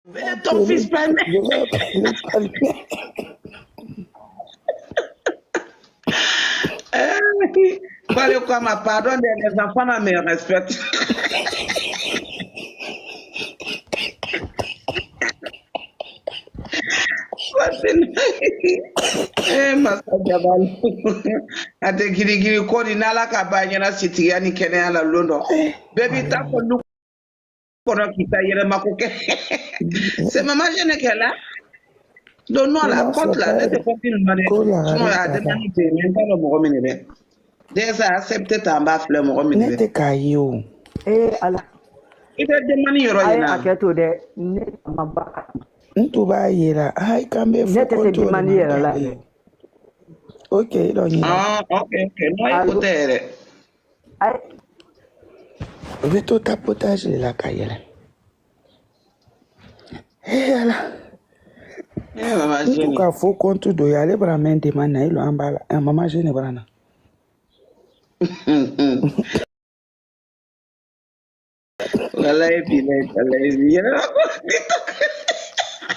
Mais ton fils palme. Je vais appeler Palmer. Voilà quoi, ma pardon, les enfants là me respectent. Masa Jabal. Ate giri ko ni nala ka ba nyana sitiya ni kene ala londo. Baby ta ko lu ko na kita yere makoke. C'est maman je ne qu'elle là. Donc non la compte là, ne te confine pas. Sinon ya demande te même pas le mo minebe. Déjà accepté ta ba fleur mo minebe. Nete kayo. Ala. Ite demande yoro Ai ina. aketo de ne maba. Ntuba yera. Ai kambe Ne te demande yera la. Okay, don't you? Okay. No écoute. Ai. Veto tapotage de la kayela. Ala. Maman je. Ntuka fo kontu do yale bramente mana ilo ambala. Mama je ne brana. Wallahi billahi.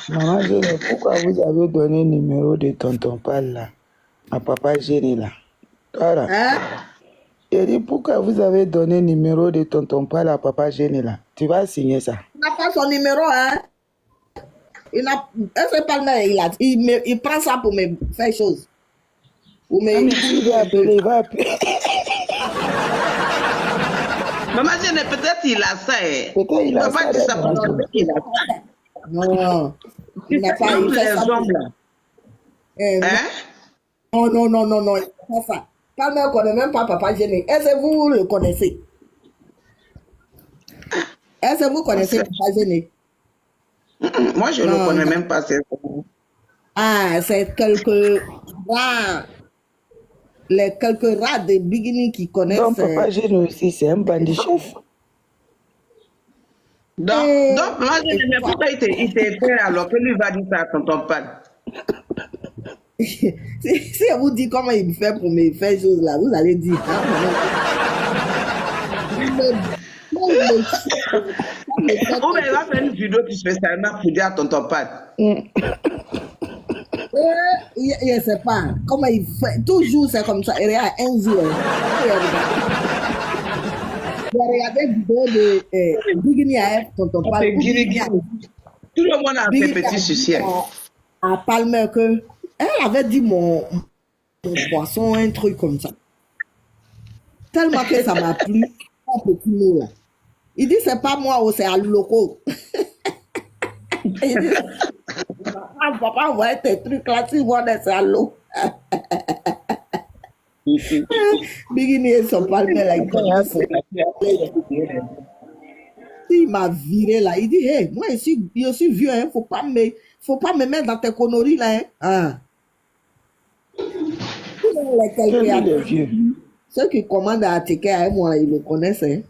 Maman Génie, pourquoi vous avez donné le numéro de tonton Pal là, à papa Génie là? Voilà. Hein? Il dit pourquoi vous avez donné le numéro de tonton Pal à papa Génie là? Tu vas signer ça. Il n'a pas son numéro, hein? Est-ce que Palmer, il prend ça pour me faire chose? Ou me... Il va appeler. Maman Génie, peut-être il a ça. Peut-être il a ça. Papa dit ça pour nous, il a ça. Non, il n'a pas, il fait ça. Hein? Non, il fait pas ça. Palmer ne connaît même pas papa Génie. Est-ce que vous le connaissez? Est-ce que vous connaissez papa Génie? Moi, je ne le connais même pas. Ah, c'est quelques rares de beginnings qui connaissent. Donc papa Génie aussi, c'est un bandit chef. Donc moi, je ne sais pas pourquoi il était fait alors que lui va dire ça à tonton Pal. Si on vous dit comment il fait pour me faire choses là, vous allez dire. Ou bien il va faire une vidéo spécialement pour dire à tonton Pal. Je ne sais pas comment il fait. Toujours c'est comme ça. Il y a un jour. J'ai regardé une vidéo de Bigini à tonton Pal. Tout le monde a fait petit souci. À Palmer que elle avait dit mon poisson, un truc comme ça. Tellement que ça m'a plu. Un petit mot là. Il dit c'est pas moi, c'est à loco. Il dit, papa, ouais, tes trucs là, tu vois, c'est à l'eau. Bigini et son Palmer là, il m'a viré là. Il dit, hey, moi je suis vieux, hein, faut pas me mettre dans tes conneries là. Hein. Ceux qui commandent à ticket à moi, ils le connaissent. Hein.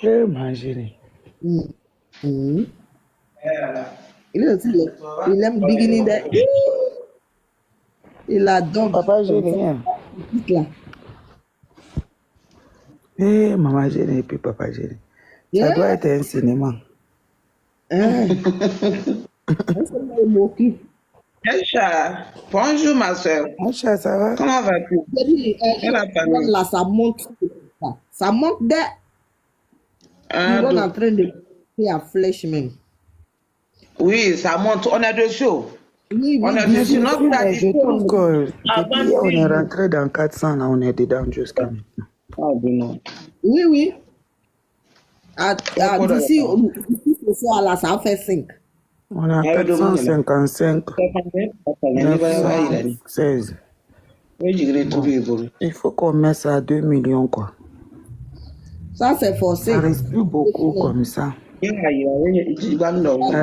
Je mangerai. Il est aussi, il aime Bigini. Il adore. Papa Génie. Maman Génie et puis papa Génie. Ça doit être un cinéma. Aïcha, bonjour ma soeur. Aïcha, ça va? Comment vas-tu? Là, ça monte. Ça monte dès. Ils sont en train de faire à flèche même. Oui, ça monte. On est dessus. Oui, on est dessus. Je trouve que depuis on est rentré dans 400, là, on est dedans jusqu'à maintenant. Ah, non. Oui. D'ici, ce soir là, ça fait 5. On a 455. 916. Il faut qu'on mette ça à 2 millions, quoi. Ça, c'est forcé. Ça reste plus beaucoup comme ça. Ça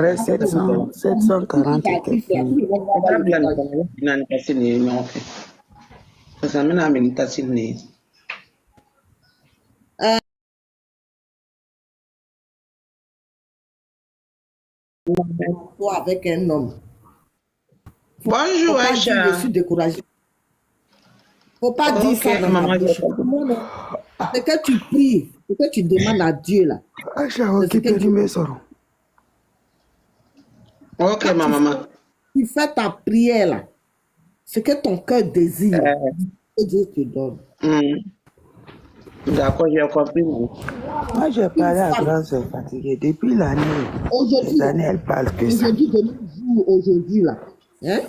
reste 740 et quelques. Toi avec un homme. Bonjour, Aïcha. Je suis découragée. Faut pas dire ça dans ma bouche. C'est que tu pries, c'est que tu demandes à Dieu là. Aïcha, occupez du maison. Ok, Quand ma maman. tu fais ta prière là, ce que ton cœur désire, que Dieu te donne. D'accord, j'ai compris. Moi, j'ai Une parlé à femme, grand sœur fatiguée. Depuis l'année, aujourd'hui, les là, années, elle parle que ça. aujourd'hui, de nos jours, aujourd'hui, là, hein,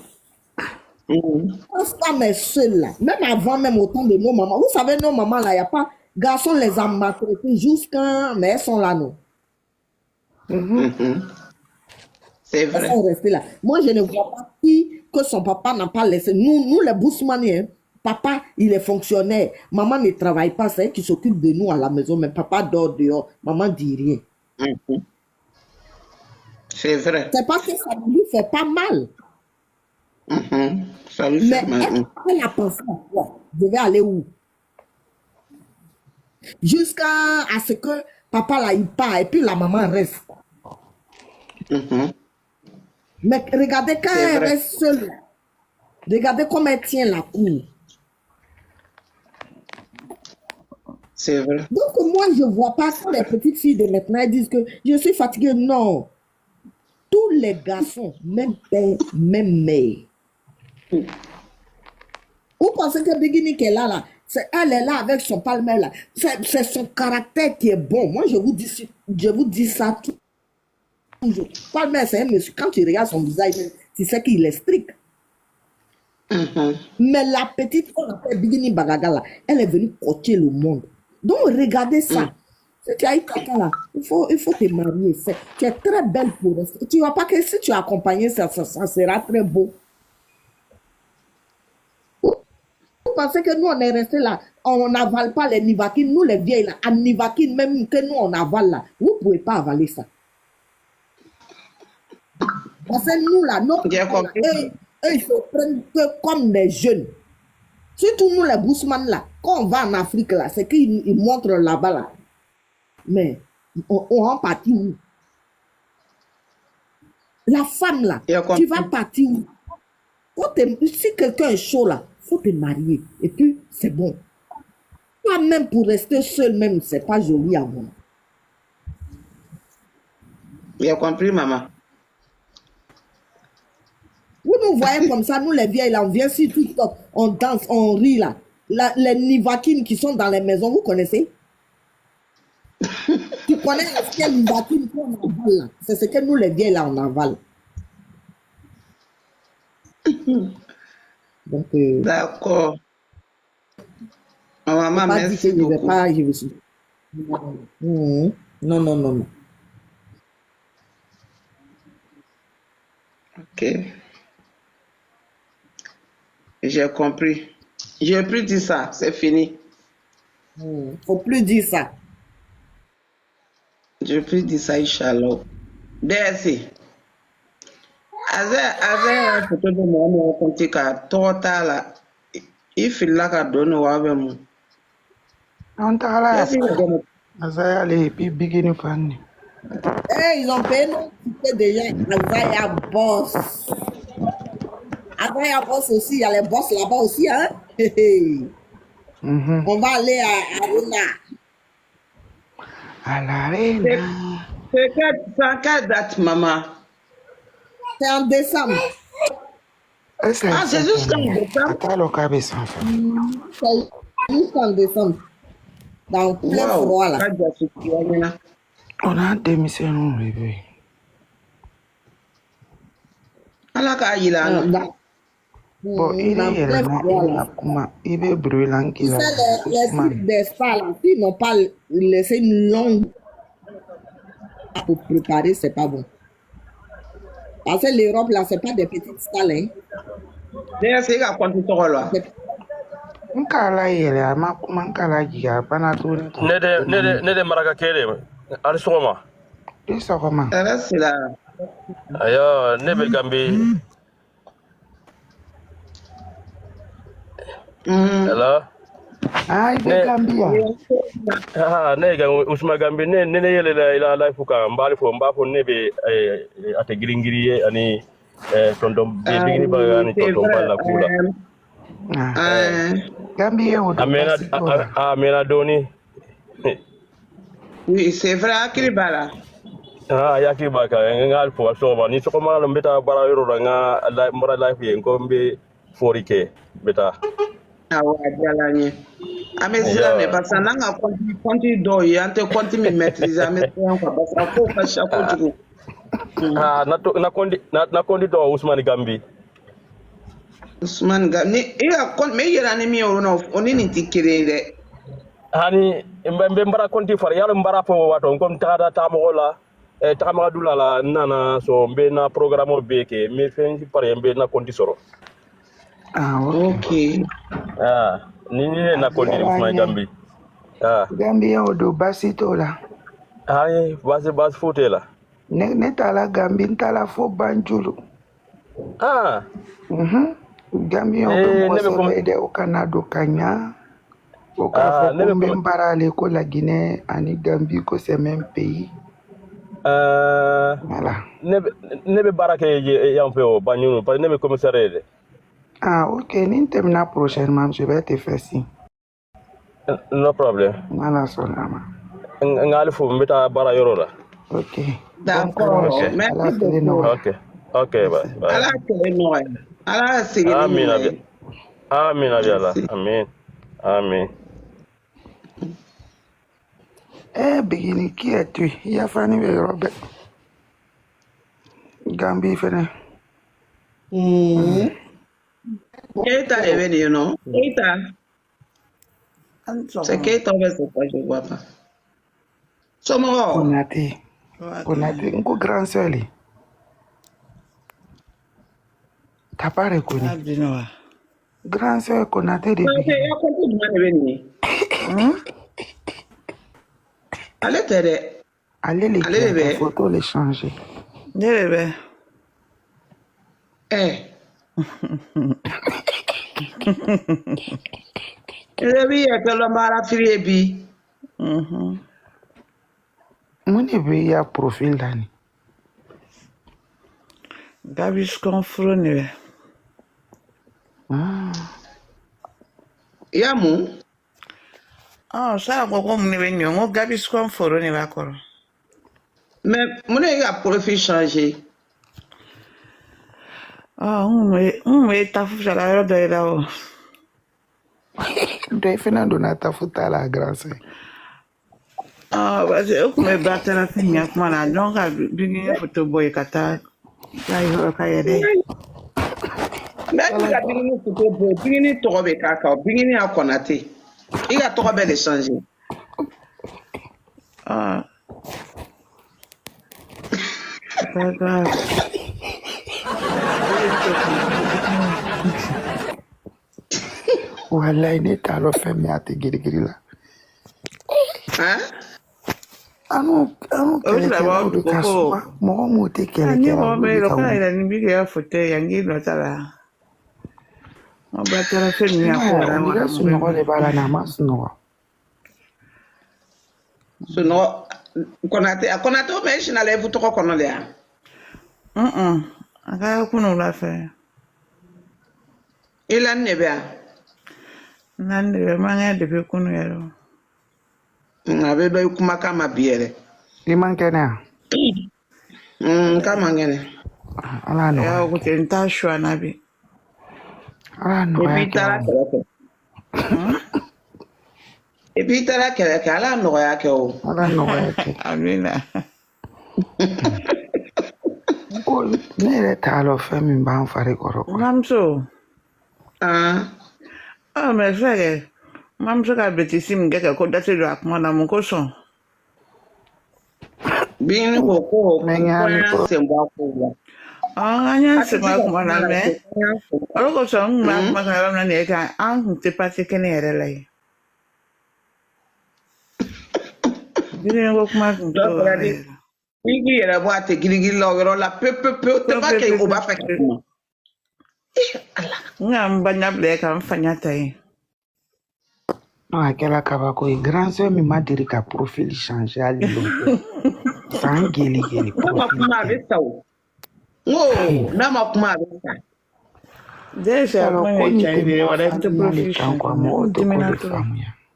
quand femme est seule, là, même avant, même au temps de nos mamans, vous savez, nos mamans, là, il n'y a pas, garçons les a maltraités jusqu'à, mais elles sont là, non. C'est Elles vrai. sont restées là. Moi, je ne vois pas qui que son papa n'a pas laissé. Nous les Bousmani, hein, papa, il est fonctionnaire. Maman ne travaille pas, c'est elle qui s'occupe de nous à la maison, mais papa dort dehors. Maman dit rien. C'est vrai. C'est parce que ça ne lui fait pas mal. Ça lui Mais fait mal. elle a pensé à quoi? Je vais aller où? Jusqu'à ce que papa là, il part et puis la maman reste. Mais regardez quand C'est elle vrai. reste seule, regardez comment elle tient la cour. C'est vrai. Donc moi, je ne vois pas quand les petites filles de maintenant elles disent que je suis fatiguée. Non. Tous les garçons, même père, même mère. Vous pensez que Bigini qui est là, elle est là avec son palmer là. C'est son caractère qui est bon. Moi, je vous dis ça toujours. Palmer, c'est un monsieur. Quand tu regardes son visage, tu sais qu'il est strict. Mais la petite qu'on appelle Bigini Bagaga là, elle est venue coacher le monde. Donc, regardez ça. Si tu as eu quelqu'un là, il faut te marier. Tu es très belle pour rester. Tu ne vois pas que si tu es accompagné, ça sera très beau. Vous pensez que nous, on est resté là, on n'avale pas les nivakines, nous les vieilles là, en nivakines, même que nous, on avale là. Vous ne pouvez pas avaler ça. Parce que nous là, J'ai compris. eux, ils se prennent que comme des jeunes. Surtout nous, les Bousman là, quand on va en Afrique là, c'est qu'ils montrent là-bas là. Mais on va partir où? La femme là, tu vas partir où? Si quelqu'un est chaud là, il faut te marier. Et puis, c'est bon. Pas même pour rester seul, même, c'est pas joli à voir. J'ai compris, maman. Vous nous voyez comme ça, nous les vieilles là, on vient sur TikTok, on danse, on rit là. Les nivakines qui sont dans les maisons, vous connaissez? Tu connais quelle nivakine qu'on avale là? C'est ce que nous les vieilles là, on avale. Donc, d'accord. Maman, merci beaucoup. Non. Ok. J'ai compris. Je n'ai plus dit ça, c'est fini. Faut plus dire ça. Je n'ai plus dit ça, Inch'Allah. Merci. Avec photo de moi, on compte que total, il fait là qu'à donner au avec On t'a là. Azaya les bigini fan. Ils ont payé nos tickets déjà. Azaya Boss. Azaya Boss aussi, il y a les boss là-bas aussi, hein? On va aller à Aruna. À l'arena. C'est quelle date, maman? C'est en décembre. C'est jusqu'en décembre. Attends le cabé sans faire. C'est jusqu'en décembre. Dans plein froid là. On a démissionné mon bébé. Alors qu'il a. Bon, il est brûlant qu'il a. Les sites des spas là, s'ils n'ont pas laissé une longue pour préparer, c'est pas bon. Parce que l'Europe là, c'est pas des petites salles. Hein. D'ailleurs, c'est qu'à compter sur là. Nkala yele ama kuma nkala giga bana to ne de maraka kele ali sogoma ni sogoma Là c'est là. ayo ne be gambi hello ai be gambia ne ga usma gambi ne yele la fuka mbali fo mbafo ne be ate giringiri ani tondom be bigini ba ani tondom bala kula Gambia amena doni Oui, c'est vrai, Akilibala. yaki baka ngal fo so ba ni so ko mala mbeta bara yoro nga mara life ye ko mbe 4k beta awa jalanye amezira ne basa nanga konti do yante konti mi maîtriser amezira kwa basa ko kasha ko jugu na kondi do Ousmane Gambi Ousmane Gambi iya kon me yera ni mi oro oni ni tikire de hani mbe mbara konti far yalo mbara fo wato kom tada tamola takama dula la nana so mbe na programme beke me fen pare mbe na konti soro okay ni na konti Ousmane Gambi Gambi ya odo basi tola basi fotela ne tala Gambi ntala fo banjulu Gambi ya odo mo de o Canada kanya o ka fo mbe mbara le ko la Guinée ani Gambi ko c'est même pays voilà nebe barake yam feo banyunu parce nebe commissariat ok ni termina prochainement je vais te faire signe no problem voilà solama ngali fo mbeta bara yoro la ok d'accord merci beaucoup ok bye ala tele noy ala sigi amin Allah amin begini qui es-tu? Il y a Fanny et Robert. Gambi fene. Keita est venu, non? Keita. C'est Keita, mais c'est pas, je vois pas. Somo. Konate, un grand sœur. T'as pas reconnu? Grand sœur Konate de Bi. Allez les photos les changer. Bébé. Mon ya profil dani. Gabi skonfrone. Yamu. Ça ko mon nyongo Gabi skonfrone ba koro. Mais mon ya profil changé. On tafu la robe de là. Doi Fernando na tafuta la grâce. Parce que me battre la fille comment là donc bigi photo boy kata. Là il va kayede. Mais tu as bigi photo boy, bigi to be kaka, bigi a Konate. Il a trop belle changer. Pas grave. Wallahi ne talo femme ya te giri la. Anu kele de kaso. Mo te kele. Ani mo me lo ka ila ni bigi ya photo yangi no tala. Mo batara femme ya ko ra mo. Mira suno le bala na mas no. Suno Konate o me shina le vuto ko kono le. Aka kuno la fe. Ilan nebia. Nande manga de pe kunu yaro. Abe do kuma kama biere. Ni mankena. Kama ngene. Ala no. Ya ko tenta shwa nabi. Ala no. Ebitara kele ala no ya ke o. Ala no ya ke. Amina. Ko ne le talo femme ba fare koro. Mamso. Mais frère, même si la bêtise me dit que date de la commande à mon cochon. Bien beaucoup, mais c'est moi pour c'est moi comme on a mis. Alors que ça, ma n'est qu'un t'es pas ce qu'elle est là. Bien beaucoup, ma Gigi la boîte, Gigi la peu, t'es pas qu'elle va faire. Ngam banyak deh kan fanyata yi. Akela kabako grand sœur mi m'a dit que profil changer à l'île. Sans geli profil. Na ma kuma bisa. Déjà moi j'ai dit voilà te profil changer.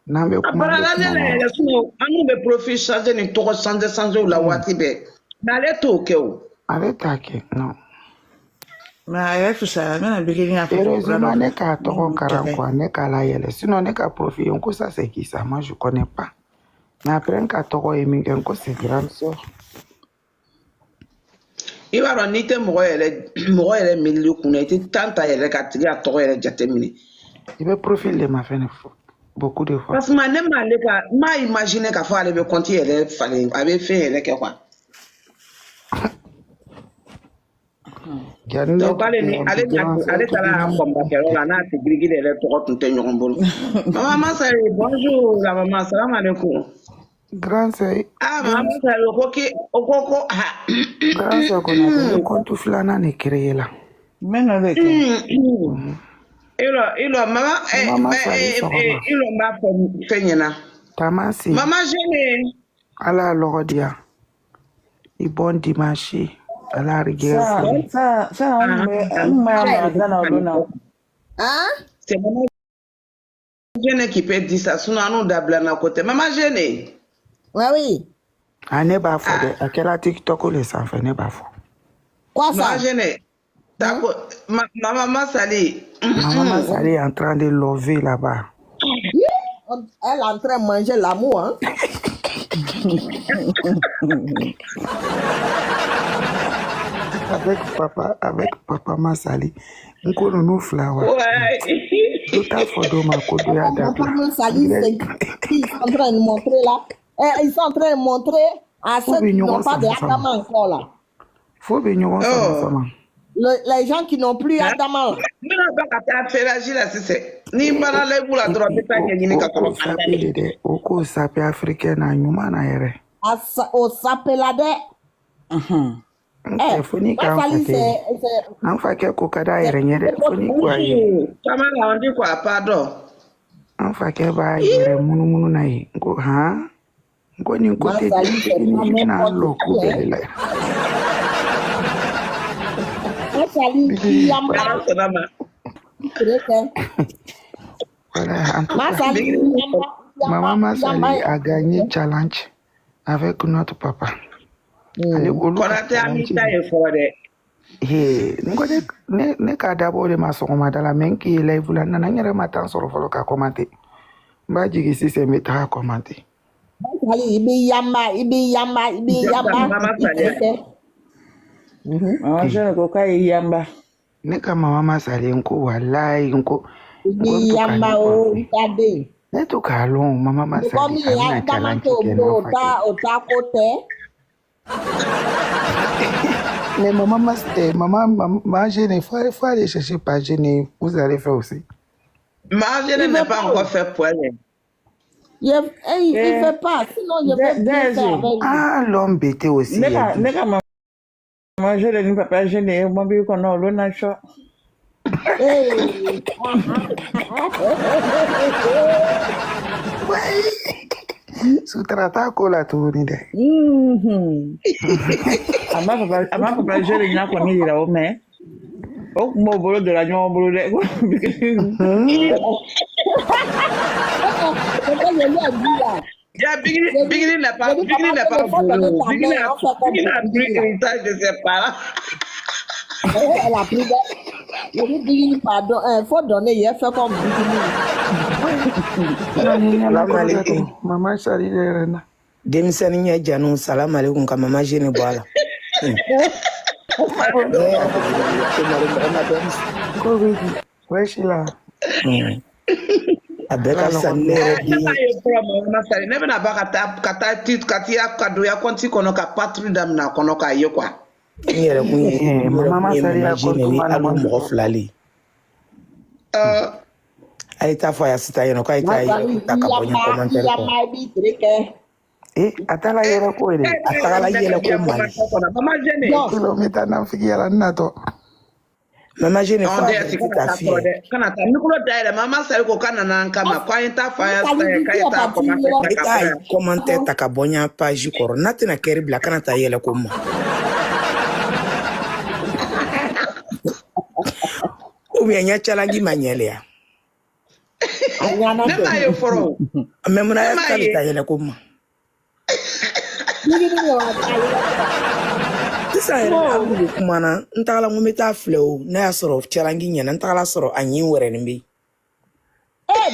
Na be kuma. Para la ne la suno anu be profil changer ni to changer la wati be. n'allez toquer. Ale take no. Ma yesu sa na beginning after. Heureusement, ne ka toko karankwa, ne ka la yele. Sinon, ne ka profit, on ça c'est qui ça? Moi, je connais pas. Mais après, ka toko émigre, on c'est grande sœur. Il va en être moyen milieu qu'on a été tant à elle qu'à à toko elle jatemini. Il veut profiter ma fin beaucoup de fois. Parce que m'a imaginé qu'à fois elle veut continuer elle fallait avait fait elle quoi. Donc allez là combattre là na te grigir elle toko tunte nyongolo. Maman ça bonjour la maman salam alaikum. Grand sœur. Ah maman ça okoko Grand sœur qu'on a le compte flana ne créé là. Meno le. Il maman il m'a fait nyana. Tamasi. Maman gêné. Ala logodia. I bon dimanche. Ala rigueur. Ça Hein? C'est maman gêné qui peut dire ça. Sinon nous d'abla na côté. Maman gêné. Oui. Ah, ne pas fou de. À quel TikTok les sans fait ne pas fou. Quoi ça? Maman gêné. Ma maman Sali. Maman Sali est en train de lever là-bas. Elle est en train de manger l'amour, hein? Avec papa Massali. On connaît nos flowers. Ouais. Tout à fait de ma côte de la Papa Massali, ils sont en train de montrer là. Ils sont en train de montrer à ceux qui n'ont pas d'Adama encore là. Faut venir ensemble. Les gens qui n'ont plus Adama. Oko sape africaine a nyuma na yere. Au sapelade. Foni ka anfa ke ko kada yere nyere foni kwa yi. Kamala on dit quoi pardon. Anfa ke ba yere munu na yi. Ngo ha. Ngo ni ko te ni na lo ko de la. Voilà, Maman Massali a gagné challenge avec notre papa. Ne ka dabo de masongoma dala menki live la nana nyere matan soro folo ka commenter. Ba jigi si se meta commenter. Ibi yamba. Je ko kai yamba. Ne ka Mama Massali nko wallahi nko yamba o tade. Ne to ka long Mama Massali. Komi ya challenge ota kote. Mais maman Gêné, il faut aller chercher pas Gêné. Vous allez faire aussi. Maman Gêné n'est pas encore fait pour elle. Il fait pas, sinon je vais faire avec lui. Ah, l'homme bêté aussi. Maman Gêné ne peut pas gêner. Moi, je connais le nacho. Sutrata kola tu ni de. Ama papa Gêné n'a pas mis là mais. Oh, mon boulot de la nuit, boulot de. Bigini n'a pas voulu. Bigini a pris l'héritage de ses parents. Elle a pris Bigini, pardon, il faut donner, il a fait comme Bigini. Maman Sali Lerena. Demisani ya janu salam alaikum ka Mama Gêné boala. Ouais, Sheila. Abeka sanere di. Never na ba kata tit katia kado ya konti kono ka patri dam na kono ka ye kwa. Yere ku Mama Sali ya Gêné ni alu mo flali. Ay ta fa ya sita yeno ka ita ta ka ponya commentaire ko. Atala yere ko ere. Atala yele ko mali. Mama Gêné. Kilomita na fiki yala nato. Mama Gêné fa ta fi. Kana ta nikulo daire Mama Sali ko kana na nkama kwa inta fa ya ka ita commentaire ta ka bonya page ko natina keri bla kana ta yele ko ma. Ou bien nya challenge manyele ya. Nema ye foro. Memuna ya ta yele ko ma. Sisa yɛrɛ kuma na n tagala ŋun bɛ taa filɛ o n'a y'a sɔrɔ cɛlangi ɲɛna n tagala sɔrɔ a ɲin wɛrɛ nin bɛ yen.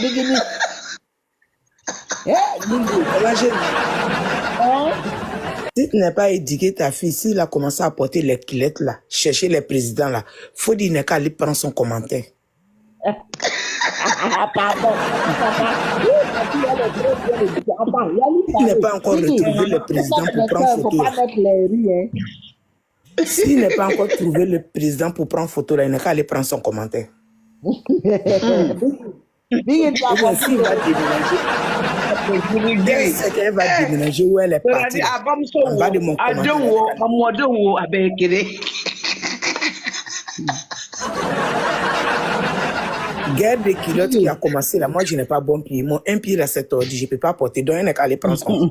Bigini. Bigini. Si tu n'es pas éduqué ta fille, s'il a commencé à porter les culottes là, chercher les présidents là, faut dire qu'elle aller prendre son commentaire. Pardon. Il n'est pas encore retrouvé le président pour prendre photo. S'il n'est pas encore trouvé le président pour prendre photo là, il n'a qu'à aller prendre son commentaire. S'il va déménager, c'est qu'elle va déménager où elle est partie. En bas de mon commentaire. Guerre de culottes qui a commencé là, moi je n'ai pas bon pied. Mon un pied là c'est tordu, je ne peux pas porter. Donc elle n'est qu'à aller prendre son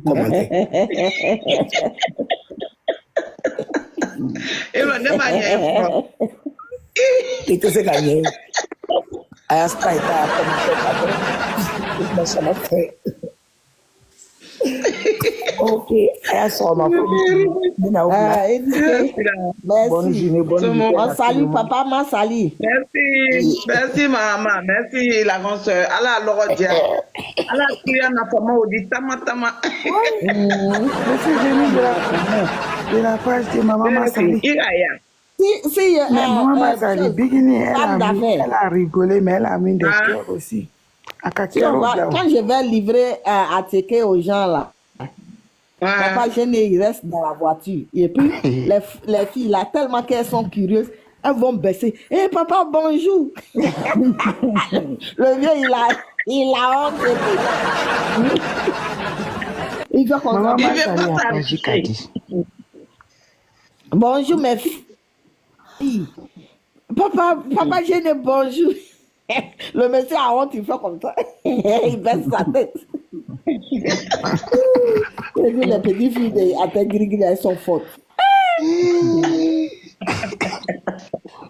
commentaire. Et que c'est gagné. Ok, merci. Salut papa, ma salut. Merci maman, merci la grande soeur. Allah l'orodja. Allah client na fama odi tama. Monsieur Génie de la page de maman Massali. Maman Massali, Bigini, elle a rigolé, mais elle a mis des cœurs aussi. Quand je vais livrer à Teke aux gens là, papa Génie, il reste dans la voiture. Et puis, les filles là, tellement qu'elles sont curieuses, elles vont baisser. Hé papa, bonjour. Le vieux, il a honte. Il fait comme ça. Bonjour mes filles. Papa Génie, bonjour. Le monsieur a honte, il fait comme ça. Il baisse sa tête. Les petites filles à Grigri, elles sont fortes.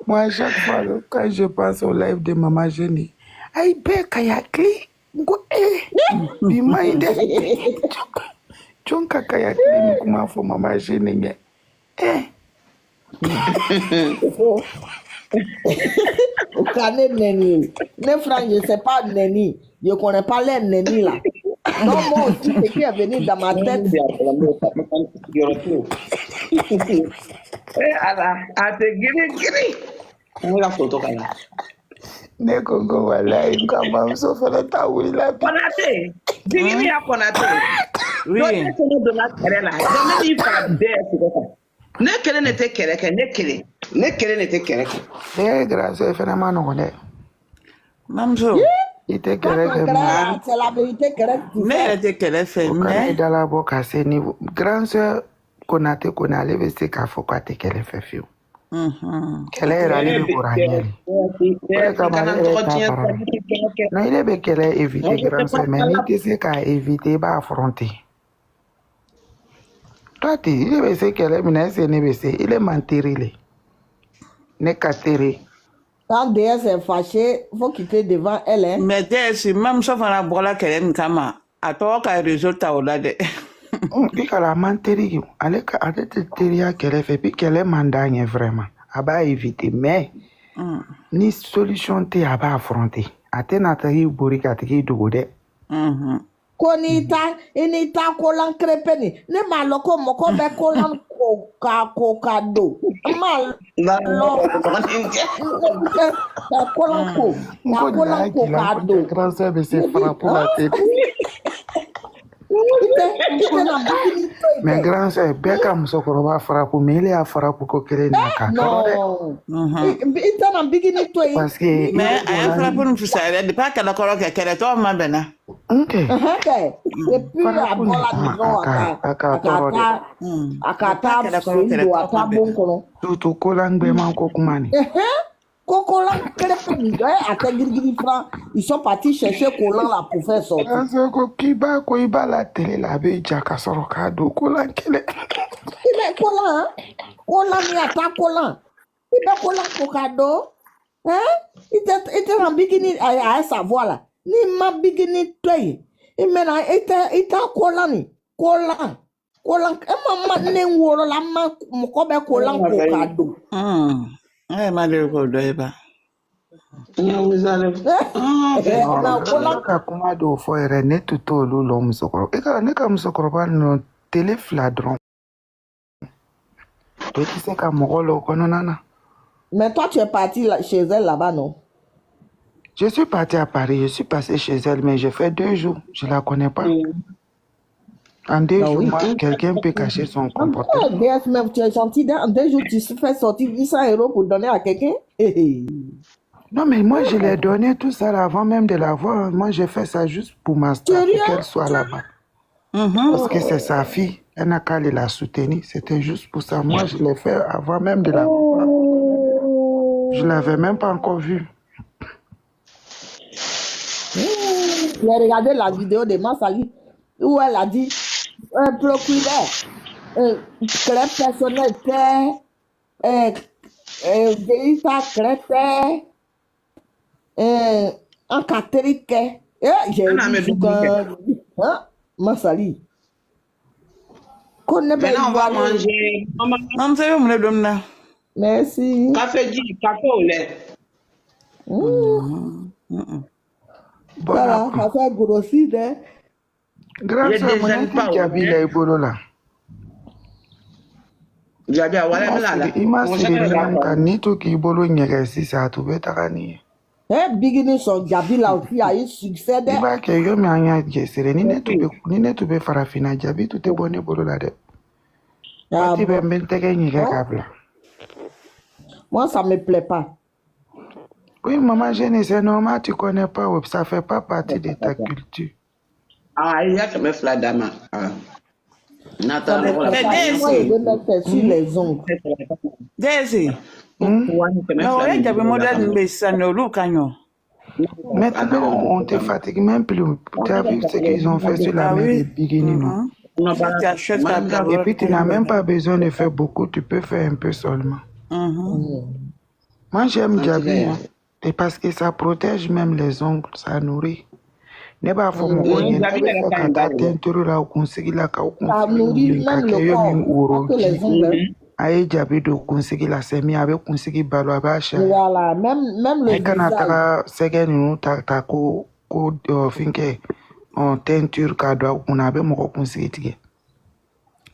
Moi, chaque fois, quand je passe au live de Maman Génie, aïe, kayakli, bimaïde, Tchonka kayakli, comment faut Maman Génie, Au canet Neni. Les frères, je ne sais pas Neni. Je ne connais pas les Neni là. Non, moi aussi, ce qui est venu dans ma tête. Ne Congo wala kama msofa la tawila. Konate. Bigini ya Konate. Oui. Ne kele n'était keleke, ne kele n'était keleke. Grâce à Fernand Nogone. Mamso. Il était keleke. C'est la vérité correcte. Mais elle était qu'elle fait. Mais. Dans la boca, c'est niveau. Grand sœur Konate Konale, c'est qu'à faut qu'à te qu'elle fait fiu. Qu'elle est allée pour Raniel. Non, il est bien qu'elle ait évité grand sœur, mais il sait qu'à éviter, va affronter. Toi, il est baissé qu'elle est menacée, il est mentiré. N'est qu'à terrer. Quand DS est fâché, il faut quitter devant elle. Hein? Mais DS, même sauf en la bola qu'elle aime kama, à toi qu'elle résultat au lade. Il a la mentiré. Elle est terria qu'elle fait, puis qu'elle est mandagne vraiment. Elle va éviter, mais ni solution t'es à affronter. Athénatai Bourikati Doudé. Konita, inita kolan krepeni. Ne maloko moko be kolan kokado. Mal. Kolan kokado. Grand sœur, mais c'est frappé pour la tête. Mais grand sœur, Beckham Sokoroba frappe, mais il est à frappe pour coquer naka. Non. Il est en bikini toi. Parce que. Mais elle frappe pour nous faire ça. Elle dit pas qu'elle a encore qu'elle est toi, ma bena. Ok. Et puis la bola disons akata sindo atabonkono. Tout kolang bema kokumani. Kokolan krepeni. Ils sont partis chercher Kolan là pour faire sortir. Kiba koiba la télé la beja kasoroka do Kolan kele. Il est Kolan. Kolan ni ata Kolan. Il est Kolan kokado. Hein? Il était en bikini à savoir là. Ni ma bikini toi. Il mena était Kolan ni. Kolan. kolan mama nengoro la ma ko be kolan ko kado Madre ko do eba. na kolan Ka kuma do fo ere ne tuto lu lo musokoro. Eka ne ka musokoro ba no télé fladron. To tu sais ka mogolo kono nana. mais toi tu es parti chez elle là-bas non? Je suis parti à Paris, je suis passé chez elle, mais j'ai fait 2 jours. Je la connais pas. En 2 jours, moi, quelqu'un peut cacher son comportement. DS, même tu es gentil, en 2 jours tu fais sortir 800 € pour donner à quelqu'un. Non, mais moi, je l'ai donné tout ça avant même de la voir. Moi, j'ai fait ça juste pour ma star, pour qu'elle soit là-bas. Parce que c'est sa fille. Elle n'a qu'à aller la soutenir. C'était juste pour ça. Moi, je l'ai fait avant même de la voir. Je ne l'avais même pas encore vue. J'ai regardé la vidéo de Massali où elle a dit un procureur, clé personnel, vérita crétin, en catholique. J'ai dit, Massali. Qu'on ne peut Maintenant, on va pas manger. Mam se yo mle dom na. Merci. Café au lait. Voilà, ça fait grossir, hein. Grâce Je à mon déjeune pas, Gabi, là, là. Jabi, voilà, là. Il m'a dit que ni tout qui bolo nyere si ça tout betarani. Beginning son Jabi là aussi a eu succès. Il va que yo me anya gesere ni ne tout be farafina Jabi tout est bonne bolo là de. Tu be menteke nyere kabla. Moi ça me plaît pas. Oui, maman, c'est normal, tu connais pas, ça fait pas partie de ta culture. Ah, il y a que mes flats d'ama. Nathan, Moi, je vais me faire sur les ongles. Daisy. No, elle j'avais modèle mais ça ne loue canyon. Maintenant, on te fatigue même plus. Tu as vu ce qu'ils ont fait sur la mer des Biguinino. Et puis, tu n'as même pas besoin de faire beaucoup, tu peux faire un peu seulement. Moi, j'aime Jabi. Et parce que ça protège même les ongles, ça nourrit. Ne pas faut me connaître. Ça nourrit même le corps. Les ongles. Aïe Jabi do conseiller la semi avec conseiller balo abacha. Voilà, même le visage. Segen nous ta ko finke en teinture cadeau on avait mon conseiller tige.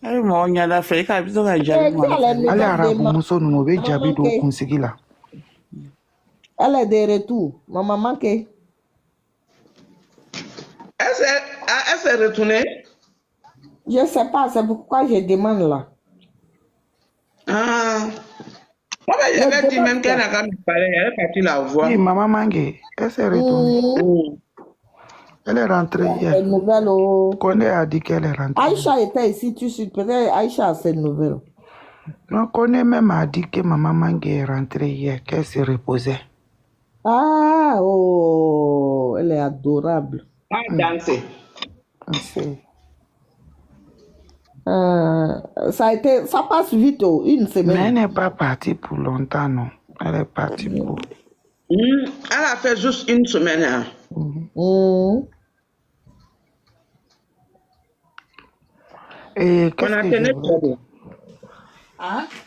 Ay mo nya da fe ka biso ka Jabi mo. Ale ara muso nous be Jabi do conseiller là. Elle est de retour. Ma maman qui elle s'est retournée? Je ne sais pas, c'est pourquoi je demande là. Ah. Moi, j'avais dit même qu'elle n'a qu'à me parler, elle est partie la voir. Oui, maman Mangue, elle s'est retournée. Elle est rentrée hier. C'est nouvelle. Kone a dit qu'elle est rentrée. Aïcha était ici, tu sais, peut-être Aïcha a cette nouvelle. Non, Kone même a dit que maman Mangue est rentrée hier, qu'elle se reposait. Ah, oh, elle est adorable. Ah, danser. Ça passe vite, une semaine. Mais elle n'est pas partie pour longtemps, non. Elle est partie pour... Elle a fait juste une semaine. Hein. Et qu'est-ce que je voulais...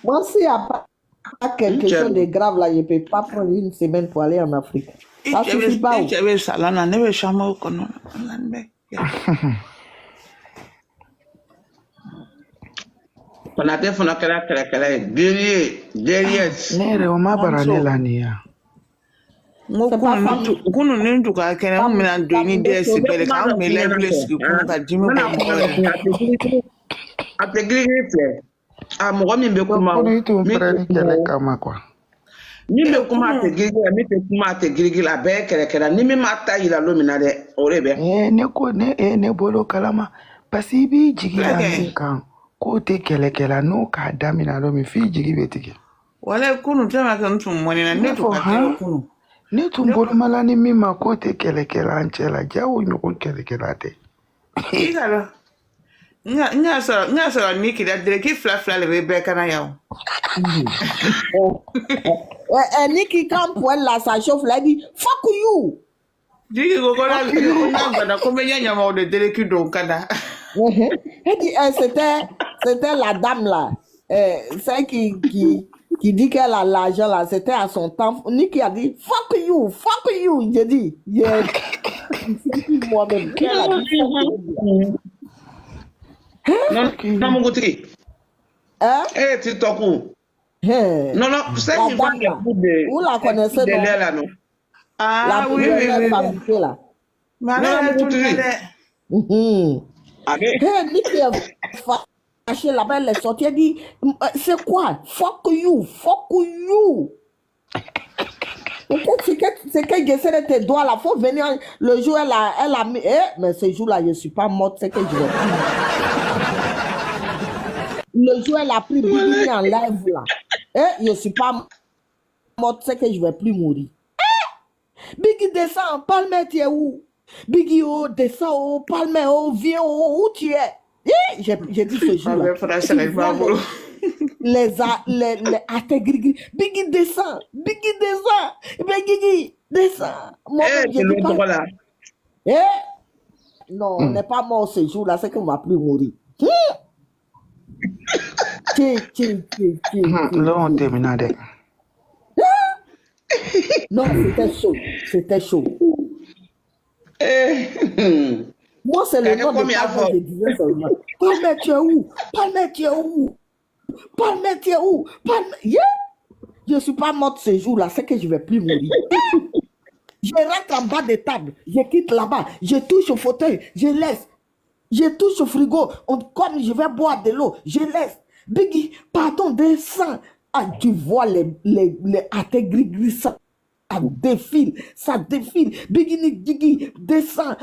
Moi, s'il n'y a pas quelque chose de grave là, je ne peux pas prendre une semaine pour aller en Afrique. Ça suffit pas. On a fait un derrière. Nere o ma barale la niya. Kunu ni nduka kene mo na ndoni desi bele ka me level sku kunu ka dimi ko. Apegrigite. Ah mo mi be kuma. Mi tu preni kele kama kwa. Ni be kuma apegrigite, mi te kuma apegrigite la be kele ni mi mata ila lo mi na de orebe. Ne ko ne bolo kalama pasi bi jigi la kan. Ko te kele no ka damina lo mi fi jigi betike. Wala kunu tema kan tum moni na ne to ka kunu. Ne tum bolo mala ni mi ma ko te kele anchela jawo nyoko kele ate. Igalo. Nya so ni ki da dire ki fla le be kana yawo. Niki quand pour la sa chauffe là dit fuck you. Digi go ko na na bana ko me nya ma o de dire ki do kana. Elle dit, c'était la dame là, celle qui dit qu'elle a l'argent là, c'était à son temps. Niki a dit, fuck you. J'ai dit, yeah. Moi-même. Elle a dit, Non, mon côté. hein? Eh, tu t'en fous. Non, c'est La qui dame là. Vous la connaissez, non? là, non. Ah, oui. fabriquée là. Madame, tout le monde. Niki est fâchée là-bas, elle est sortie, elle dit, c'est quoi? Fuck you. C'est qu'elle essaie de tes doigts là, faut venir le jour elle a mis, mais ce jour-là, je ne suis pas morte, c'est que je vais plus. Le jour elle a pris Biggie en live là, je ne suis pas morte, c'est que je ne vais plus mourir. Biggie descend, Palmer, tu es où? Biggie, oh, descend, oh, Palmer, oh, viens, oh, où tu es? J'ai dit ce jour-là. Les atégris. Biggie descend. Biggie descend. Moi, je dis pas. Non, on n'est pas mort ce jour-là, c'est qu'on ne va plus mourir. Là, on termine avec. Non, c'était chaud. Moi, c'est le nom de Palmer, je disais seulement. Palmer, tu es où? Yeah. Je ne suis pas morte ce jour-là, c'est que je ne vais plus mourir. Je rentre en bas des tables, je quitte là-bas, je touche au fauteuil, je laisse. Je touche au frigo, comme je vais boire de l'eau, je laisse. Biggie, pardon, descends. Ah, tu vois les atégris, ça défile. Biggie, descends.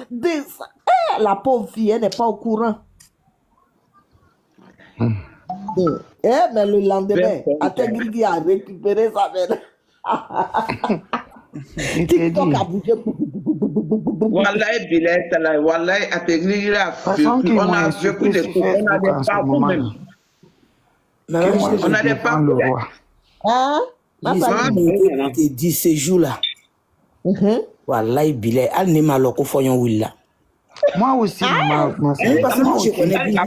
La pauvre fille, elle n'est pas au courant. Mais le lendemain, Atégris a récupéré sa mère. TikTok a bougé. Wallahi, Bilal, Wallahi, Atégris a vécu. On a vécu des choses. On a des parcours même. On a des parcours. Hein? Je dis ce jour-là. Wallahi, Bilal, elle n'est pas là qu'au foyon Willa. Moi aussi, maman. Parce que moi, je connais bien.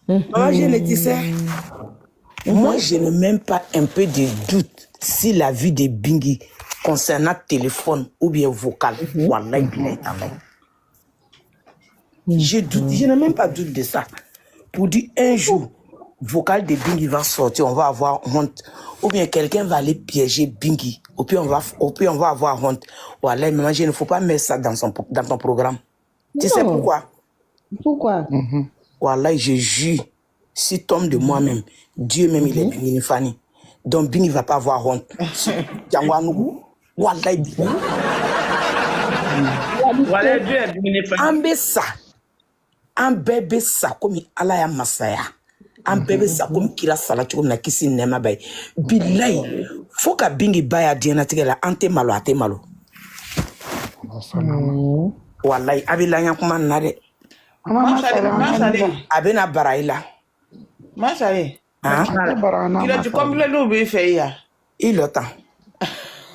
Moi, je ne disais, moi, je n'ai même pas un peu de doute si la vie de Biggie concernant téléphone ou bien vocal. Wallahi, Bilal, je n'ai même pas doute de ça. Pour dire un jour, vocal de Biggie va sortir, on va avoir honte. Ou bien quelqu'un va aller piéger Biggie. Au pire, on va avoir honte. Voilà, maman, il ne faut pas mettre ça dans ton programme. Tu sais pourquoi? Pourquoi? Voilà, je jure, si tombe de moi-même, Dieu même, il est Biggie Fanny. Donc, Biggie ne va pas avoir honte. Voilà, un bébé ça comme Alaya Masaya. Un bébé ça comme Kira Salatu na kisi nema bay. Billahi, faut que Biggie baya diana tigela ante malo ate malo. Wallahi, abila yankuma nare. Abena baraila. Masale. Il a dit combien de loups fait ya? Il a temps.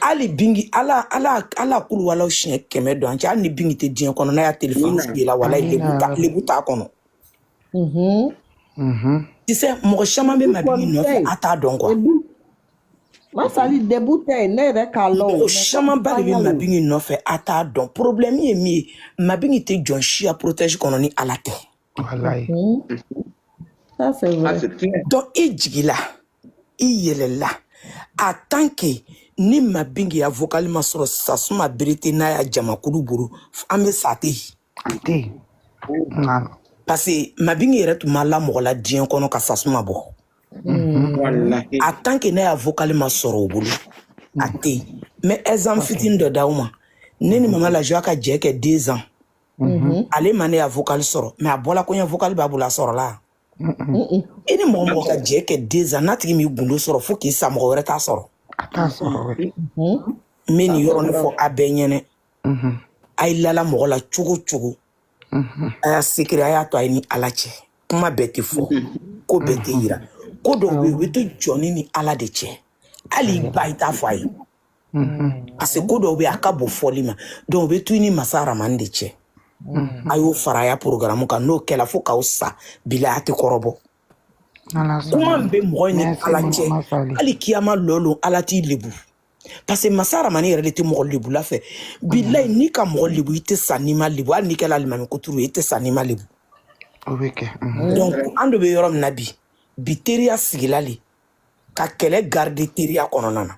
Ali Biggie, ala kulu wala chien keme do anti ani Biggie te dien kono na ya téléphone bi la wala le buta kono. Tu sais, mon chaman be ma Biggie no fait ata don quoi. Masali de bouteille ne re kalo. Mon chaman ba be ma Biggie no fait ata don. Problème est mi ma Biggie te jon chia protège kono ni ala te. Wallahi. Ça c'est vrai. Donc il jigila, il yele là. En tant que ni ma Biggie a vocalement sur sa suma brité na ya jamakulu buru ame sate. Ate. Parce que ma Biggie est tout mal la mola dien kono ka sa suma bo. En tant que na ya vocalement sur au bulu. Ate. Mais exemple fitin de dauma. Neni mama la joie ka jeke 2 ans. Ale mané ya vocal soro mais abola ko ya vocal babula soro la. Ini mo ka jeke 2 ans natigi mi gundo soro fo ki sa mo reta soro. Meni yoro ne fo abenyene ay lala mo la chugo aya sikira ya to ay ni alache kuma beti fo ko beti ira ko do we to joni ni ala de che ali baita fo ay Parce que ko dɔw bɛ a ka bon fɔli ma donc o bɛ to i ni masa Aramani de cɛ a y'o fara a ya programme kan n'o kɛla fo k'aw sa bila a tɛ kɔrɔbɔ kuma bɛ mɔgɔ ni Ala cɛ hali kiyama lɔlɔ Ala t'i lebu parce que masa Aramani yɛrɛ de tɛ mɔgɔ lebu la fɛ bilayi n'i ka mɔgɔ lebu i tɛ sa n'i ma lebu hali n'i kɛla alimami kuturu i tɛ sa n'i ma lebu donc an de bɛ yɔrɔ min na bi teriya sigila le ka kɛlɛ garder teriya kɔnɔna na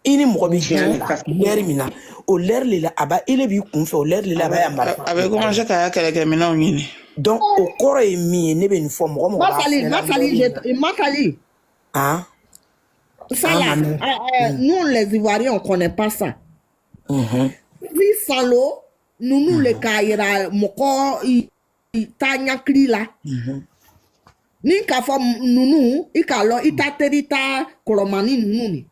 i ni mɔgɔ bɛ diɲɛ la lɛri min na o lɛri de la a b'a ele b'i kun fɛ o lɛri de la a b'a yamara a bɛ commencer k'a kɛlɛkɛminɛnw ɲini donc o kɔrɔ ye min ye ne bɛ nin fɔ mɔgɔ mɔgɔ Matali. Hein? Ça là, nous les Ivoiriens, on ne connaît pas ça. Oui, sans l'eau, nous les Kaira, Moko, Tanya Krila. Ni ka fɔ nunu i ka lɔ i ta teri ta kɔlɔmani nunu ni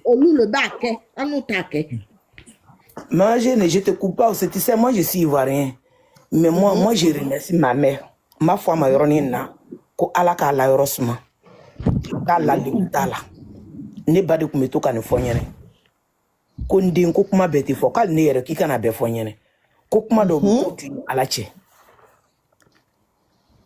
olu le b'a kɛ an n'u t'a kɛ. Moi je te coupe pas tu sais moi je suis ivoirien mais moi je remercie ma mère ma foi ma yɔrɔnin na ko Ala k'a la yɔrɔ suma k'a la lebu t'a la ne ba de tun bɛ to ka nin fɔ ɲɛnɛ ko n den ko kuma bɛɛ tɛ fɔ k'ali ne yɛrɛ k'i kana bɛɛ fɔ ɲɛnɛ ko kuma dɔw bɛ to t'i ni Ala cɛ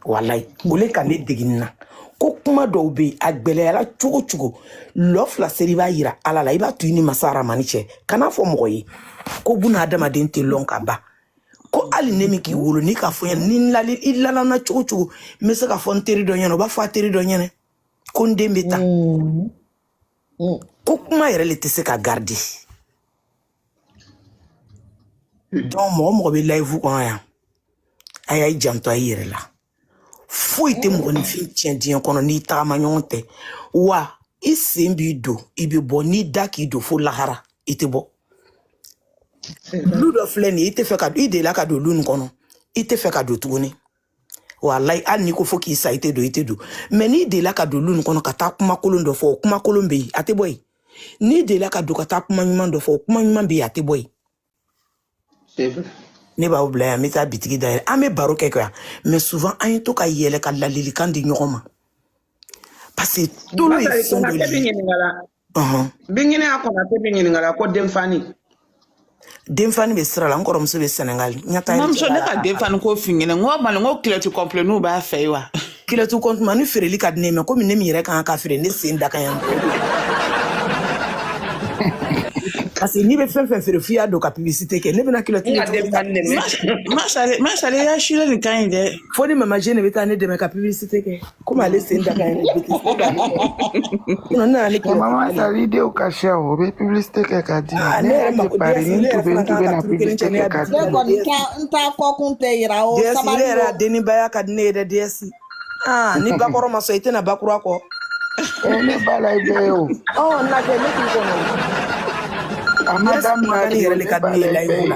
walayi ole ka ne degi nin na ko kuma dɔw bɛ yen a gwɛlɛyara cogo cogo lɔ fila sera i b'a yira Ala la i b'a to i ni masa Aramani cɛ kana fɔ mɔgɔ ye ko buna adamaden tɛ lɔn ka ban ko hali ne min k'i wolo n'i ka fɔ ɲɛna ni i lalana cogo cogo n bɛ se ka fɔ n teri dɔ ɲɛna o b'a fɔ a teri dɔ ɲɛna ko n den bɛ taa ko kuma yɛrɛ le tɛ se ka garder donc mɔgɔ mɔgɔ bɛ live kɔnɔ yan a y'a janto a yɛrɛ la foyi tɛ mɔgɔninfin tiɲɛ diɲɛ kɔnɔ n'i tagama ɲɔgɔn tɛ wa i sen b'i don i bɛ bɔ n'i da k'i don fo lahara i tɛ bɔ lu dɔ filɛ nin ye i tɛ fɛ ka i delila ka don lu nin kɔnɔ i tɛ fɛ ka don tuguni walayi hali n'i ko fo k'i sa i tɛ don mais n'i delila ka don lu nin kɔnɔ ka taa kuma kolon dɔ fɔ o kuma kolon bɛ yen a tɛ bɔ yen n'i delila ka don ka taa kuma ɲuman dɔ fɔ o kuma ɲuman bɛ yen a tɛ bɔ yen ne b'aw bila yan n bɛ taa bitigi dayɛlɛ an bɛ baro kɛ yan mais souvent an ye to ka yɛlɛ ka ladilikan di ɲɔgɔn ma parce que tolo ye fɛn dɔ ye bingine a Konate bɛ ɲininkala ko denfani bɛ sira la n kɔrɔmuso bɛ Senegal mamuso ne ka denfani ko f'i ɲɛna n ko bali n ko kiloti complet n'u b'a fɛ wa kiloti complet ni feereli ka di ne ye mais komi ne min yɛrɛ kan ka feere ne sen da ka yan parce que n'i bɛ fɛn fɛn feere f'i y'a dɔn ka publicité kɛ ne bɛna kiloti masale y'a sule nin ka ɲi dɛ fo ni mama Jane bɛ taa ne dɛmɛ ka publicité kɛ komi ale sen da ka yan Mama Sali denw ka siya o bɛ publicité kɛ ka di ne yɛrɛ tɛ pari ni n tun bɛ na publicité kɛ ka di Ne kɔni n ta kɔkun tɛ yira o sabali ne yɛrɛ a denibaya ka di ne ye dɛ DS ni bakɔrɔ ma sɔn i tɛna bakura kɔ ne ba la i bɛɛ ye o na kɛ ne t'i kɔnɔ a ma daminɛ ni yɛrɛ le ka di ne ye layibu la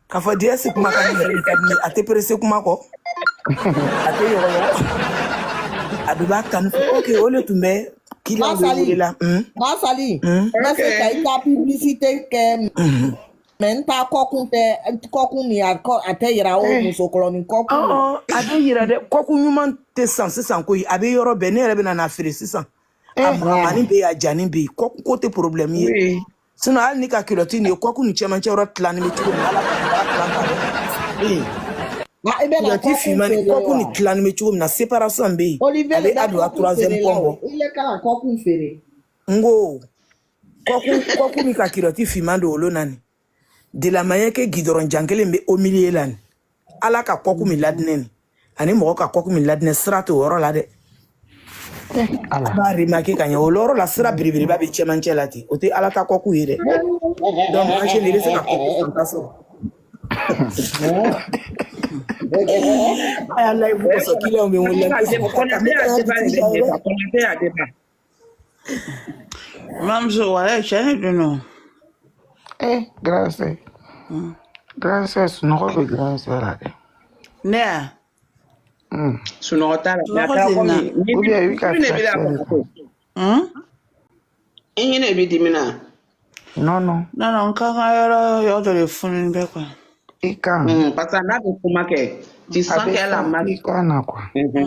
k'a fɔ DS kuma ka di yɛrɛ le ka di ne a tɛ perese kuma kɔ a tɛ yɔrɔ a bɛ b'a kanu ok o le tun bɛ kila bɛ wele la Masali ne se ka i ka publicité kɛ mais n ta kɔkun ni a tɛ yira o musokɔrɔnin kɔkun a bɛ yira dɛ kɔkun ɲuman tɛ san sisan koyi a bɛ yɔrɔ bɛɛ ne yɛrɛ bɛ na n'a feere sisan a buramanin bɛ yen a jani bɛ yen kɔkun ko tɛ problème ye sinon hali ni ka kiloti nin ye kɔkun ni cɛmancɛ yɔrɔ tilanni bɛ cogo min ala ka kiloti finmani kɔkun ni tilanni bɛ cogo min na séparation bɛ yen a bɛ a don a troisième pont bɔ n ko kɔkun ni ka kiloti finman don olu na nin delamaya kɛ gidɔrɔn jan kelen bɛ au milieu la nin ala ka kɔkun min ladinɛ nin ani mɔgɔ ka kɔkun min ladinɛ sira t'o yɔrɔ la dɛ a b'a remarqué ka ɲɛ o yɔrɔ la sira belebeleba bɛ cɛmancɛ la ten o tɛ ala ta kɔkun ye dɛ donc manche de bɛ se ka kɔkun fanta sɔrɔ a y'a layibu kɔsɔ kiliyanw bɛ wele mamuso wala cɛ ne dun grâce sunɔgɔ bɛ grâce la dɛ ne ya sunɔgɔ t'a la i ɲinɛ b'i dimina non n ka yɔrɔ dɔ de fununi bɛ quoi i kan parce que n'a bɛ kuma kɛ tu sens qu'elle a mal i kan na quoi o de bɛ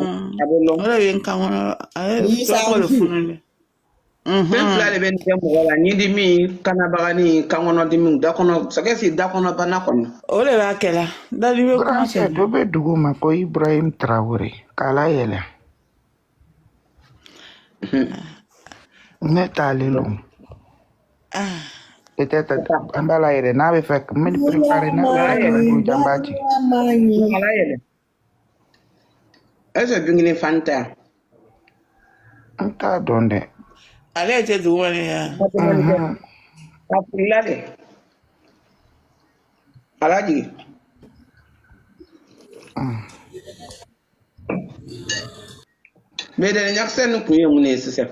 n kan kɔnɔ a ye tɔgɔ de fununi dɛ. Musa, Musa, Musa, Musa, Musa, Musa, Musa, Musa, Musa, Musa, Musa, Musa, Musa, Musa, Musa, Musa, Musa, Fɛn fila de bɛ nin kɛ mɔgɔ la ɲindimi kanabaga ni kankɔnɔdimi c'est que c'est dakɔnɔbana kɔni. O de b'a kɛ la dali bɛ kuma Grâce dɔ bɛ dugu ma ko Ibrahim Traoré k'ala yɛlɛ. Ne t'ale lon. Peut-être an b'a la yɛlɛ n'a bɛ fɛ me préparer n'a bɛ la yɛlɛ ko jamba ci. Ala yɛlɛ. Est-ce que Bingini fan tɛ yan? N t'a dɔn dɛ. ale tɛ dugu wɛrɛ ya A filila de. Ala jigin. Mais dɛnɛ ɲakisɛ kun ye mun ye sisan?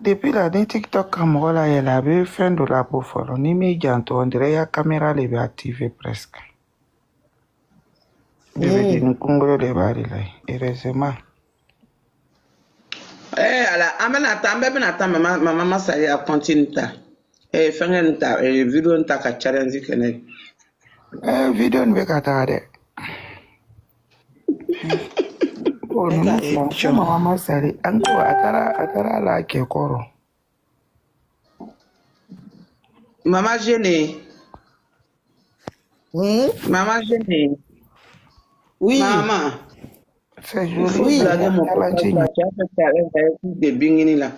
Depuis la ni TikTok ka mɔgɔ la yɛlɛ a bɛ fɛn dɔ la bɔ fɔlɔ ni m'i janto on dirait ya caméra le bɛ activer presque. Bébé kunkolo de b'a de la heureusement. Ala an bɛna taa an bɛɛ bɛna taa mama Masari a continue ta. Fɛngɛ nin ta video nin ta ka challenge kɛ ne ye. Video nin bɛ ka taa dɛ. Mama Masari an ko a taara la kɛ kɔrɔ. Mama Jeune. Maman Jeune. Oui. Maman. C'est joli. Oui. Tu as fait de Bingini là.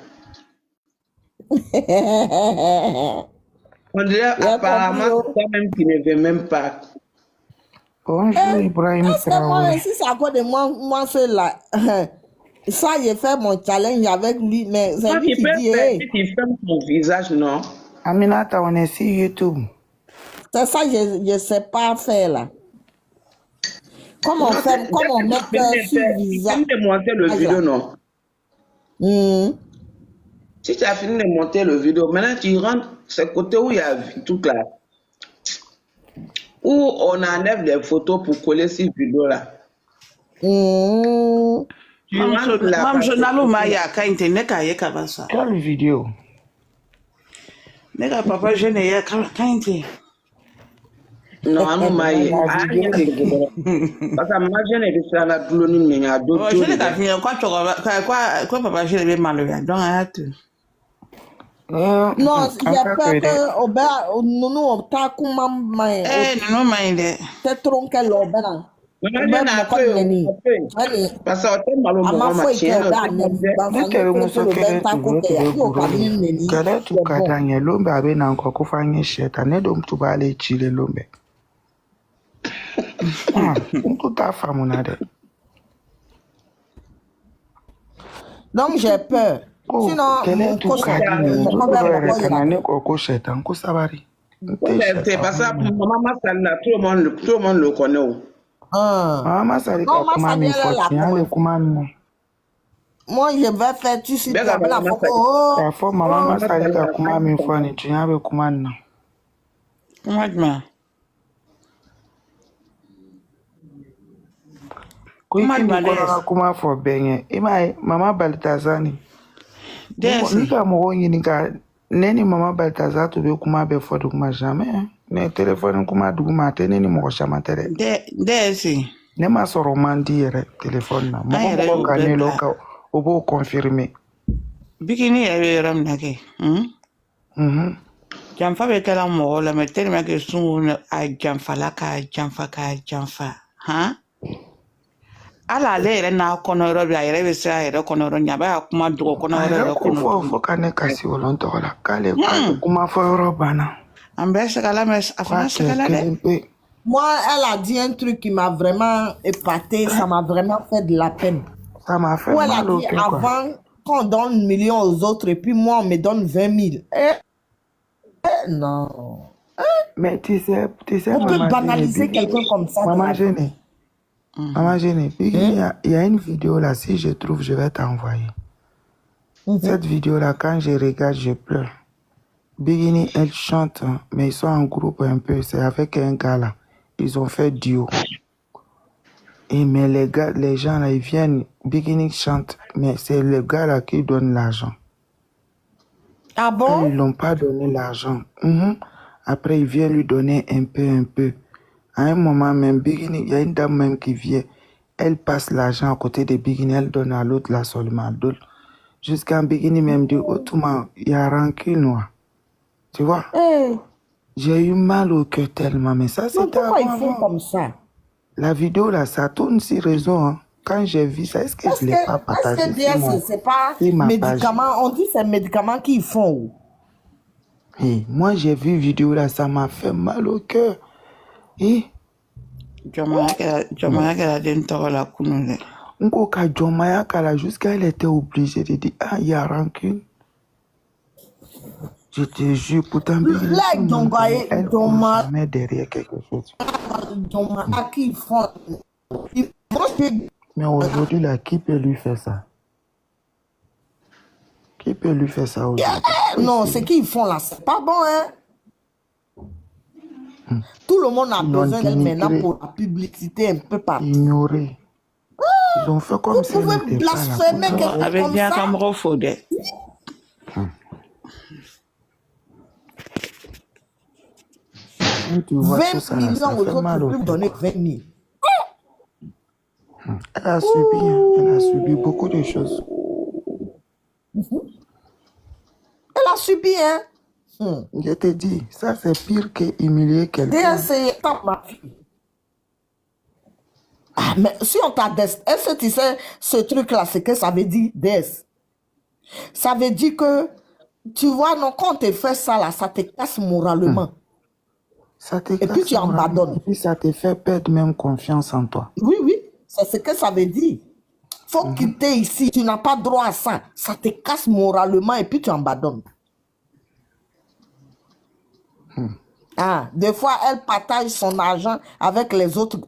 On dirait apparemment c'est toi-même qui ne veut même pas. Bonjour Ibrahim Traoré. Si c'est à cause de moi c'est là. Ça, j'ai fait mon challenge avec lui, mais c'est lui qui dit, hey. Tu fermes ton visage, non? Aminata, on est sur YouTube. C'est ça, je ne sais pas faire là. Comment on fait, comment on met sur le visage? Tu as fini de monter le vidéo, non? Si tu as fini de monter le vidéo, maintenant tu rentres, ce côté où il y a tout là. Où on enlève les photos pour coller ces vidéos là. Mam journalo ma ya ka internet ka ye ka basa. Quelle vidéo? Ne ka papa jeune ya ka internet. Non, anu mai. Parce que ma jeune est sur la douloni mais a d'autres. Je ne ka fin quoi papa jeune be malo ya. Donc I have to. Non, j'ai peur que nous t'a comment mai. Non mai. C'est trop qu'elle l'obéra. Parce que t'es malo mama chien. Kada tu kadanye lombe abe na nko kufanya sheta ne dom tu bale chile lombe. Tout ta femme na de. Donc j'ai peur. Sinon, c'est pas ça. Maman Masari, tout le monde le connaît. Maman Masari, moi, je vais faire tout ce que tu as la photo. Maman Masari, tu as comment me faire tu as avec comment comment for benye imai mama Baltazani nika mo nika neni mama Baltazar to be kuma be for kuma jamais ne téléphone kuma duguma te neni mo chama tere si ne ma soro mandi yere téléphone na mo ka ne loka obo confirmer bikini ya ram nake jamfa be tela mo la me tellement que sun a jamfa la ka jamfa ha ala le yɛrɛ n'a kɔnɔyɔrɔ bi a yɛrɛ bɛ se a yɛrɛ kɔnɔyɔrɔ ɲa b'a kuma dogo kɔnɔyɔrɔ yɛrɛ kɔnɔ fo ka ne kasi wolon tɔgɔ la k'ale kuma fɔ yɔrɔ banna an bɛɛ sɛgɛla mɛ a fana sɛgɛla dɛ. Moi, elle a dit un truc qui m'a vraiment épaté, ça m'a vraiment fait de la peine. Ça m'a fait mal mal au dit, cœur. avant qu'on donne 1 million aux autres et puis moi on me donne 20 000. Non. Mais tu sais on peut banaliser quelqu'un comme ça. Maman Gênée. Maman Gênée, il y a une vidéo là, si je trouve, je vais t'envoyer. Cette vidéo là, quand je regarde, je pleure. Bigini, elle chante, mais ils sont en groupe un peu, c'est avec un gars là. Ils ont fait duo. Et mais les gens là, ils viennent, Bigini chante, mais c'est le gars là qui donne l'argent. Ah bon? Ils n'ont pas donné l'argent. Après, il vient lui donner un peu. À un moment même, Bigini, il y a une dame même qui vient. Elle passe l'argent à côté de Bigini, elle donne à l'autre là seulement. Jusqu'à Bikini même dit, autrement, il y a rancune, moi. Tu vois? Eh, J'ai eu mal au cœur tellement, mais ça, non, c'était pourquoi ils font avant. comme ça? La vidéo, là, ça tourne sur réseau. Hein. Quand j'ai vu ça, est-ce que je ne l'ai pas partagé Est-ce que DS, c'est pas sur ma page? médicament? On dit c'est médicament qu'ils font. Et moi, j'ai vu vidéo, là, ça m'a fait mal au cœur. Et Jomaya kɛra den tɔgɔ la kunun dɛ. Nko ka Jomaya Kala, jusqu'à elle était obligée de dire, ah, il y a rancune. Je te jure, pourtant, Là, elle court jamais derrière quelque chose. qu'ils font. Mais aujourd'hui, là, qui peut lui faire ça? Qui peut lui faire ça aujourd'hui? Non, ce qu'ils font là, c'est pas bon, hein? Tout le monde a besoin d'elle maintenant pour la publicité un peu partout. Ignoré. Ils ont fait comme si Vous pouvez elle n'était pas blasphémer là. quelqu'un Avec comme bien ça. ka mɔgɔ fo dɛ. 20 millions aux autres peuvent donner 20 000. Elle a subi, hein. Elle a subi beaucoup de choses. Elle a subi, hein? Je te dis, ça c'est pire que humilier quelqu'un. D'ailleurs, c'est ma fille. Ah, mais si on t'a est-ce que tu sais ce truc-là, c'est que ça veut dire des. Ça veut dire que, tu vois, non, quand on te fait ça, là, ça te casse moralement. Ça te Et puis tu abandonnes. Et puis ça te fait perdre même confiance en toi. Oui, oui, c'est ce que ça veut dire. Faut quitter ici, tu n'as pas droit à ça. Ça te casse moralement et puis tu abandonnes. Ah, des fois, elle partage son argent avec les autres.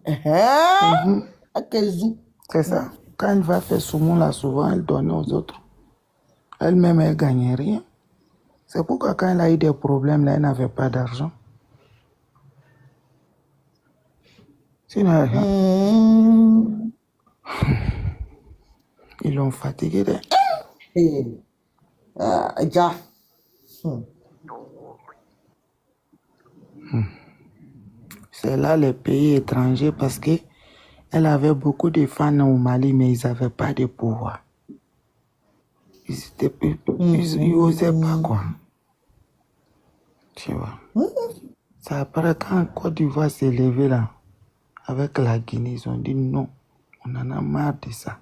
C'est ça. Quand elle va faire souvent là, souvent elle donne aux autres. Elle-même, elle ne gagne rien. C'est pourquoi quand elle a eu des problèmes, là, elle n'avait pas d'argent. Sinon, ils l'ont fatigué. Déjà. C'est là les pays étrangers parce que elle avait beaucoup de fans au Mali, mais ils n'avaient pas de pouvoir. Ils n'osaient pas, quoi. Tu vois. Ça apparaît quand Côte d'Ivoire s'est levée là, avec la Guinée, ils ont dit non, on en a marre de ça.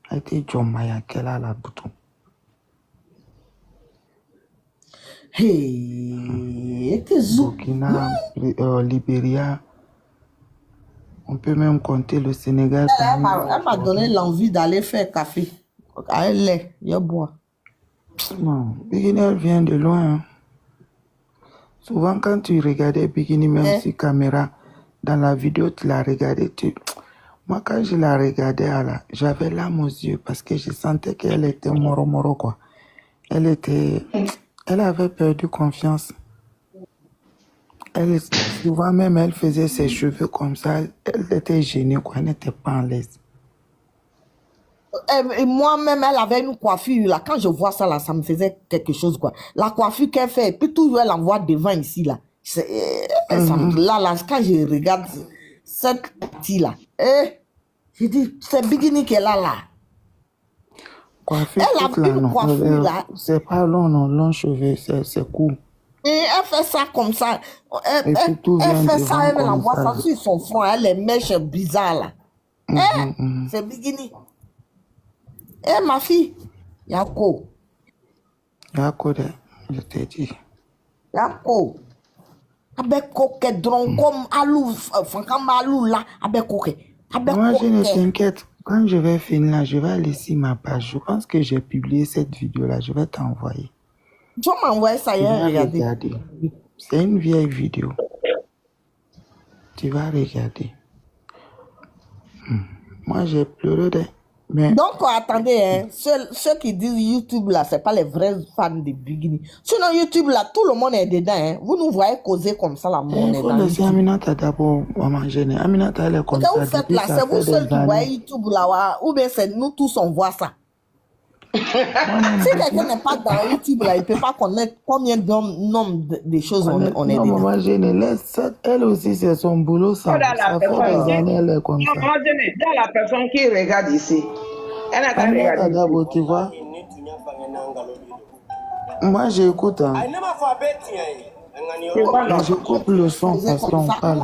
A été Jomaya Kala la bouton. Burkina, Libéria, on peut même compter le Sénégal. Elle m'a donné l'envie d'aller faire café. Elle est, il boit. Non, Bikini, elle vient de loin. Hein. Souvent, quand tu regardais Bikini, même sur caméra, dans la vidéo, tu la regardais. Moi, quand je la regardais, j'avais l'âme aux yeux parce que je sentais qu'elle était moro, quoi. Elle avait perdu confiance. Souvent même, elle faisait ses cheveux comme ça. Elle était gênée, quoi. Elle n'était pas en l'aise. Et moi-même, elle avait une coiffure, là. Quand je vois ça, là, ça me faisait quelque chose, quoi. La coiffure qu'elle fait, et puis toujours, elle envoie devant ici, là. Là, quand je regarde cette partie-là, je dis, c'est Bikini qu'elle a là. Coiffure, elle a une coiffure, là. C'est pas long, non, long cheveux, c'est court. Et elle fait ça comme ça. Elle fait ça, elle envoie ça sur son front. Elle les mèches bizarres, là. C'est Bikini. Ma fille, Yako. Yako, je t'ai dit. Yako. Avec coquet, dron, comme alou, comme alou, là, avec coquet. Moi, je ne t'inquiète. Quand je vais finir là, je vais aller sur ma page. Je pense que j'ai publié cette vidéo-là. Je vais t'envoyer. Tu m'as envoyé ça hier, regarder. C'est une vieille vidéo. Tu vas regarder. Moi, j'ai pleuré. Mais... Donc, attendez, hein, ceux qui disent YouTube, là, c'est pas les vrais fans de Bikini. Sinon, YouTube, là, tout le monde est dedans. Hein. Vous nous voyez causer comme ça, là, il faut laisser Aminata d'abord manger. Aminata, elle est comme ça. Vous faites là, c'est vous seuls qui voyez YouTube, là, ou bien c'est nous tous, on voit ça. Si quelqu'un n'est pas dans YouTube, là, il ne peut pas connaître combien de nombre de choses on est dedans. Non, maman, je ne laisse. Elle aussi, c'est son boulot. Ça fait des années, elle est comme ça. Dans la personne qui regarde ici. Elle n'a qu'à regarder. Tu vois, Moi, j'écoute. Hein. C'est quoi, non? Mais je coupe le son parce qu'on parle.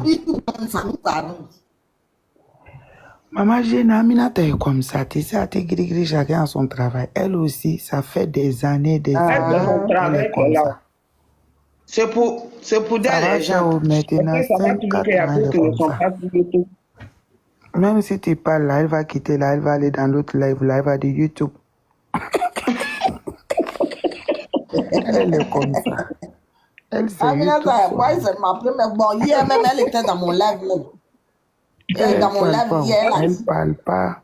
Maman Jeanne Aminata est comme ça. Tu sais, à Tigri, chacun a son travail. Elle aussi, ça fait des années, des Elle, années. c'est son Elle travail, est comme là. ça. C'est pour Ça dire va les faire gens. maintenant Parce que ça va 5, toujours 4 faire ans, à elle cause est qu'ils ne comme sont ça. pas sur YouTube. Même si tu parles là, elle va quitter là, elle va aller dans l'autre live, là, elle va dire YouTube. Elle est comme ça. Elle, c'est YouTube. Aminata, moi, c'est ma première. Bon, hier même, elle était dans mon live. Même. Elle Dans mon parle live pas. hier. Là. Elle parle pas.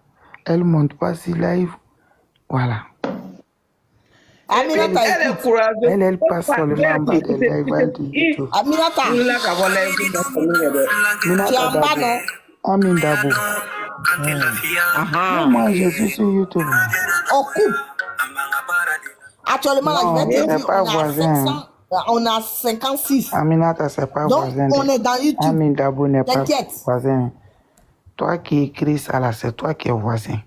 Elle monte pas sur live. Voilà. Aminata, Elle est écoute. courageuse. Elle passe seulement en bas des lives, elle dit YouTube. Aminata, Il n'a qu'à voir les gens dans son numéro. tu es Minata en bas, Dabo. non? Amin Dabo. Ah, Moi, je suis sur YouTube. on coupe. Actuellement, là, je Non, vais te c'est dire, pas on a voisin. 500, on a 56. Aminata, c'est pas Donc, voisin. on est dans YouTube. Amin Dabo n'est pas T'inquiète. voisin. Toi qui écris ça là, c'est toi qui es voisin.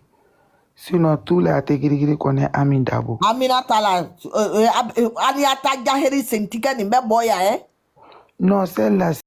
Sinon, tous les Ategrigri connaissent Amin Dabo. Aminata, là, Aniata Gaheri Sentika, ni me boya, hein? Non, celle-là,